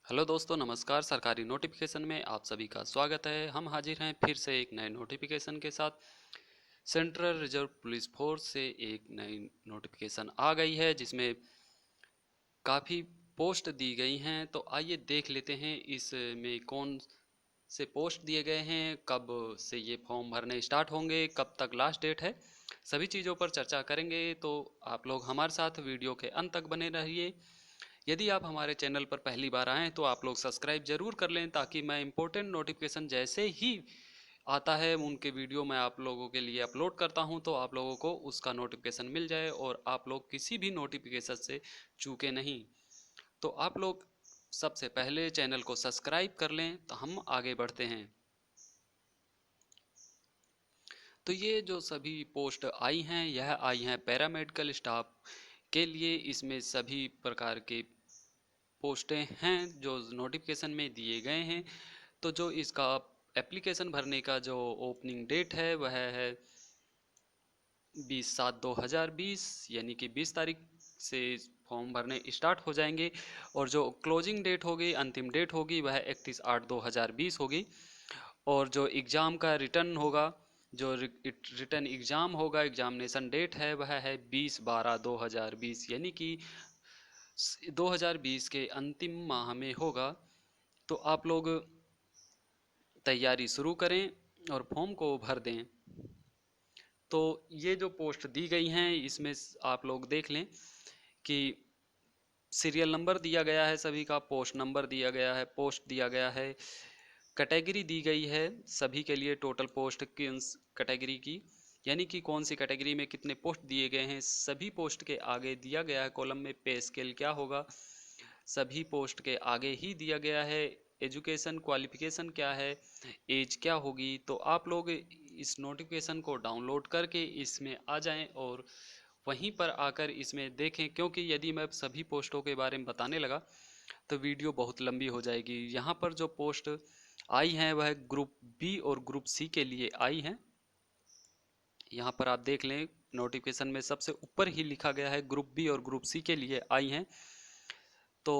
Hello दोस्तों, नमस्कार। सरकारी नोटिफिकेशन में आप सभी का स्वागत है। हम हाजिर हैं फिर से एक नए नोटिफिकेशन के साथ। सेंट्रल रिजर्व पुलिस फोर्स से एक नई नोटिफिकेशन आ गई है जिसमें काफ़ी पोस्ट दी गई हैं। तो आइए देख लेते हैं इसमें कौन से पोस्ट दिए गए हैं, कब से ये फॉर्म भरने स्टार्ट होंगे, कब तक लास्ट डेट है। सभी चीज़ों पर चर्चा करेंगे, तो आप लोग हमारे साथ वीडियो के अंत तक बने रहिए। यदि आप हमारे चैनल पर पहली बार आएँ तो आप लोग सब्सक्राइब जरूर कर लें, ताकि मैं इम्पोर्टेंट नोटिफिकेशन जैसे ही आता है उनके वीडियो मैं आप लोगों के लिए अपलोड करता हूं तो आप लोगों को उसका नोटिफिकेशन मिल जाए और आप लोग किसी भी नोटिफिकेशन से चूके नहीं। तो आप लोग सबसे पहले चैनल को सब्सक्राइब कर लें, तो हम आगे बढ़ते हैं। तो ये जो सभी पोस्ट आई हैं, यह आई हैं पैरामेडिकल स्टाफ के लिए। इसमें सभी प्रकार के पोस्टें हैं जो नोटिफिकेशन में दिए गए हैं। तो जो इसका एप्लीकेशन भरने का जो ओपनिंग डेट है वह है 20/7/2020, यानी कि 20 तारीख से फॉर्म भरने स्टार्ट हो जाएंगे। और जो क्लोजिंग डेट होगी, अंतिम डेट होगी, वह 31/8/2020 होगी। और जो एग्ज़ाम का रिटर्न होगा, जो रिटर्न एग्ज़ाम होगा, एग्जामिनेशन डेट है वह है 20/12/2020, यानी कि 2020 के अंतिम माह में होगा। तो आप लोग तैयारी शुरू करें और फॉर्म को भर दें। तो ये जो पोस्ट दी गई हैं इसमें आप लोग देख लें कि सीरियल नंबर दिया गया है सभी का, पोस्ट नंबर दिया गया है, पोस्ट दिया गया है, कैटेगरी दी गई है सभी के लिए, टोटल पोस्ट किस कैटेगरी की, यानी कि कौन सी कैटेगरी में कितने पोस्ट दिए गए हैं। सभी पोस्ट के आगे दिया गया है कॉलम में पे स्केल क्या होगा, सभी पोस्ट के आगे ही दिया गया है एजुकेशन क्वालिफिकेशन क्या है, एज क्या होगी। तो आप लोग इस नोटिफिकेशन को डाउनलोड करके इसमें आ जाएं और वहीं पर आकर इसमें देखें, क्योंकि यदि मैं सभी पोस्टों के बारे में बताने लगा तो वीडियो बहुत लंबी हो जाएगी। यहाँ पर जो पोस्ट आई हैं वह ग्रुप बी और ग्रुप सी के लिए आई हैं। यहाँ पर आप देख लें नोटिफिकेशन में सबसे ऊपर ही लिखा गया है ग्रुप बी और ग्रुप सी के लिए आई हैं। तो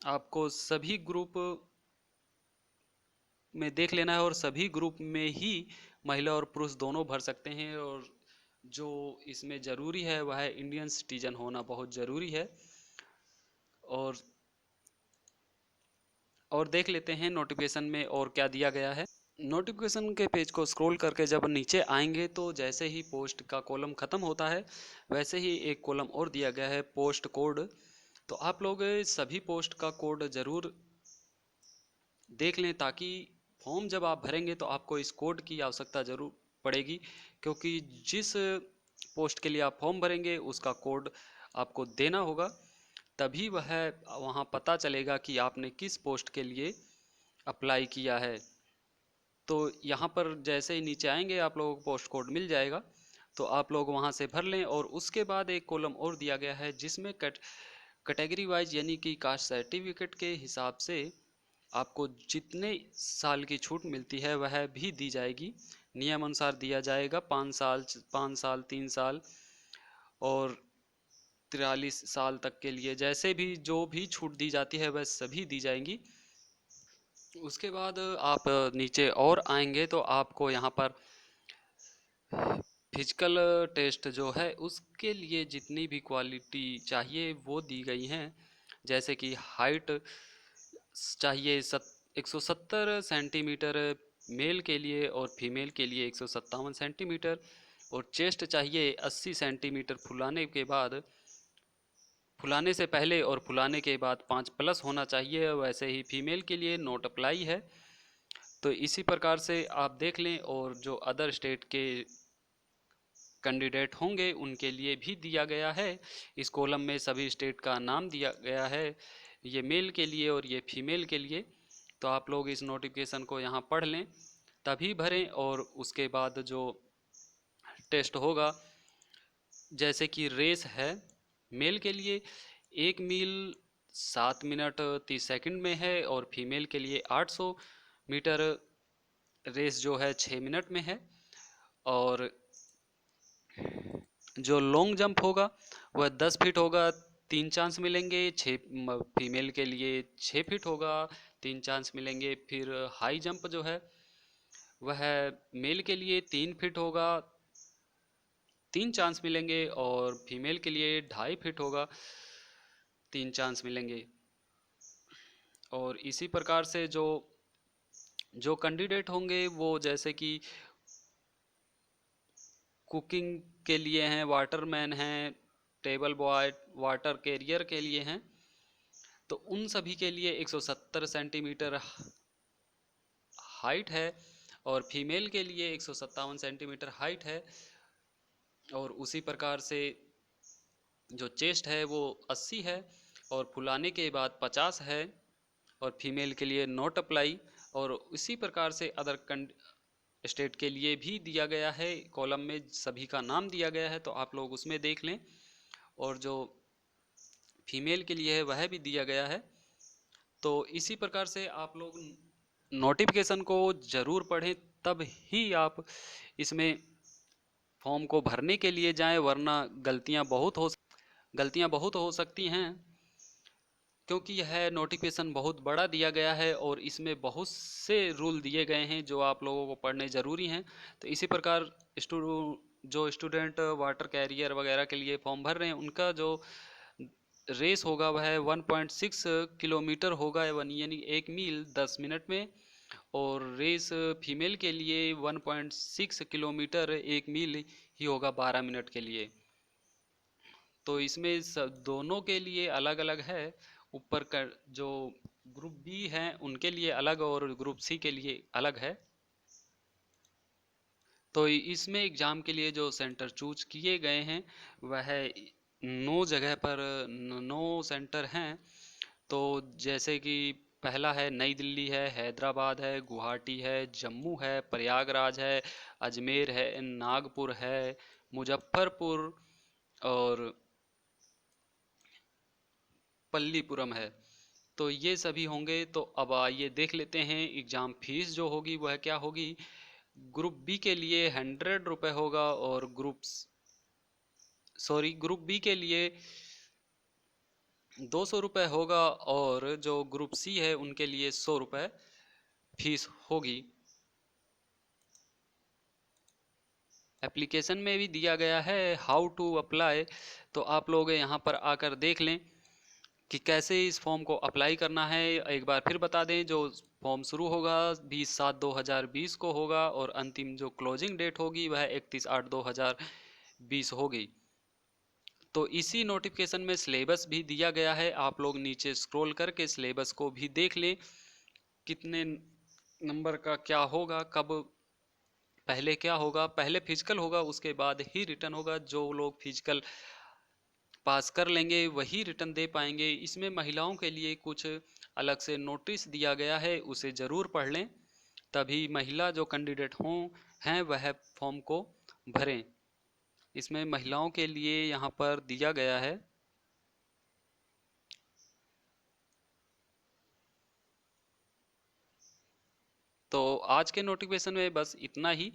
आपको सभी ग्रुप में देख लेना है और सभी ग्रुप में ही महिला और पुरुष दोनों भर सकते हैं। और जो इसमें ज़रूरी है वह है इंडियन सिटीजन होना बहुत ज़रूरी है। और देख लेते हैं नोटिफिकेशन में और क्या दिया गया है। नोटिफिकेशन के पेज को स्क्रॉल करके जब नीचे आएंगे तो जैसे ही पोस्ट का कॉलम ख़त्म होता है वैसे ही एक कॉलम और दिया गया है पोस्ट कोड। तो आप लोग सभी पोस्ट का कोड ज़रूर देख लें, ताकि फॉर्म जब आप भरेंगे तो आपको इस कोड की आवश्यकता ज़रूर पड़ेगी, क्योंकि जिस पोस्ट के लिए आप फॉर्म भरेंगे उसका कोड आपको देना होगा, तभी वह वहाँ पता चलेगा कि आपने किस पोस्ट के लिए अप्लाई किया है। तो यहाँ पर जैसे ही नीचे आएंगे आप लोगों को पोस्ट कोड मिल जाएगा, तो आप लोग वहाँ से भर लें। और उसके बाद एक कॉलम और दिया गया है जिसमें कैटेगरी वाइज, यानी कि कास्ट सर्टिफिकेट के हिसाब से आपको जितने साल की छूट मिलती है वह भी दी जाएगी, नियम अनुसार दिया जाएगा। 5 साल, 5 साल, 3 साल और 43 साल तक के लिए जैसे भी जो भी छूट दी जाती है वह सभी दी जाएंगी। उसके बाद आप नीचे और आएंगे तो आपको यहाँ पर फिजिकल टेस्ट जो है उसके लिए जितनी भी क्वालिटी चाहिए वो दी गई हैं। जैसे कि हाइट चाहिए 170 सेंटीमीटर मेल के लिए और फीमेल के लिए 157 सेंटीमीटर। और चेस्ट चाहिए 80 सेंटीमीटर फुलाने से पहले और फुलाने के बाद 5+ होना चाहिए। वैसे ही फीमेल के लिए नोट अप्लाई है। तो इसी प्रकार से आप देख लें। और जो अदर स्टेट के कैंडिडेट होंगे उनके लिए भी दिया गया है, इस कॉलम में सभी स्टेट का नाम दिया गया है, ये मेल के लिए और ये फीमेल के लिए। तो आप लोग इस नोटिफिकेशन को यहाँ पढ़ लें तभी भरें। और उसके बाद जो टेस्ट होगा, जैसे कि रेस है मेल के लिए 1 मील 7 मिनट 30 सेकंड में है और फीमेल के लिए 800 मीटर रेस जो है 6 मिनट में है। और जो लॉन्ग जंप होगा वह 10 फीट होगा 3 चांस मिलेंगे। 6 फीमेल के लिए 6 फीट होगा, 3 चांस मिलेंगे। फिर हाई जंप जो है वह मेल के लिए 3 फीट होगा, 3 चांस मिलेंगे। और फीमेल के लिए 2.5 फीट होगा, 3 चांस मिलेंगे। और इसी प्रकार से जो जो कैंडिडेट होंगे वो जैसे कि कुकिंग के लिए हैं, वाटरमैन हैं, टेबल बॉय, वाटर कैरियर के लिए हैं, तो उन सभी के लिए 170 सेंटीमीटर हाइट है। और फीमेल के लिए 157 सेंटीमीटर हाइट है। और उसी प्रकार से जो चेस्ट है वो 80 है, और फुलाने के बाद 50 है। और फीमेल के लिए नॉट अप्लाई। और इसी प्रकार से अदर स्टेट के लिए भी दिया गया है, कॉलम में सभी का नाम दिया गया है, तो आप लोग उसमें देख लें। और जो फीमेल के लिए है वह भी दिया गया है। तो इसी प्रकार से आप लोग नोटिफिकेशन को ज़रूर पढ़ें, तब ही आप इसमें फॉर्म को भरने के लिए जाएं, वरना गलतियां बहुत हो सकती हैं। क्योंकि यह नोटिफिकेशन बहुत बड़ा दिया गया है और इसमें बहुत से रूल दिए गए हैं जो आप लोगों को पढ़ने ज़रूरी हैं। तो इसी प्रकार जो स्टूडेंट वाटर कैरियर वगैरह के लिए फॉर्म भर रहे हैं, उनका जो रेस होगा वह 1.6 किलोमीटर होगा, यानी 1 मील 10 मिनट में। और रेस फीमेल के लिए 1.6 किलोमीटर 1 मील ही होगा 12 मिनट के लिए। तो इसमें दोनों के लिए अलग अलग है। ऊपर का जो ग्रुप बी है उनके लिए अलग और ग्रुप सी के लिए अलग है। तो इसमें एग्ज़ाम के लिए जो सेंटर चूज किए गए हैं वह 9 जगह पर 9 सेंटर हैं। तो जैसे कि पहला है नई दिल्ली है, हैदराबाद है, गुवाहाटी है, जम्मू है, प्रयागराज है, अजमेर है, नागपुर है, मुजफ्फरपुर और पल्लीपुरम है। तो ये सभी होंगे। तो अब आइए देख लेते हैं एग्ज़ाम फीस जो होगी वह क्या होगी। ग्रुप बी के लिए 100 रुपये होगा, और ग्रुप बी के लिए 200 रुपये होगा। और जो ग्रुप सी है उनके लिए 100 रुपये फीस होगी। एप्लीकेशन में भी दिया गया है हाउ टू अप्लाई, तो आप लोग यहाँ पर आकर देख लें कि कैसे इस फॉर्म को अप्लाई करना है। एक बार फिर बता दें, जो फॉर्म शुरू होगा 20/7/2020 को होगा, और अंतिम जो क्लोजिंग डेट होगी वह 31/8/2020 होगी। तो इसी नोटिफिकेशन में सिलेबस भी दिया गया है, आप लोग नीचे स्क्रॉल करके सिलेबस को भी देख लें कितने नंबर का क्या होगा, कब पहले क्या होगा। पहले फिजिकल होगा, उसके बाद ही रिटर्न होगा। जो लोग फिजिकल पास कर लेंगे वही रिटर्न दे पाएंगे। इसमें महिलाओं के लिए कुछ अलग से नोटिस दिया गया है, उसे ज़रूर पढ़ लें, तभी महिला जो कैंडिडेट हैं वह फॉर्म को भरें। इसमें महिलाओं के लिए यहाँ पर दिया गया है। तो आज के नोटिफिकेशन में बस इतना ही।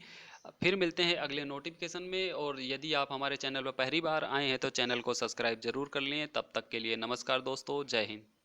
फिर मिलते हैं अगले नोटिफिकेशन में। और यदि आप हमारे चैनल पर पहली बार आए हैं तो चैनल को सब्सक्राइब जरूर कर लें। तब तक के लिए नमस्कार दोस्तों, जय हिंद।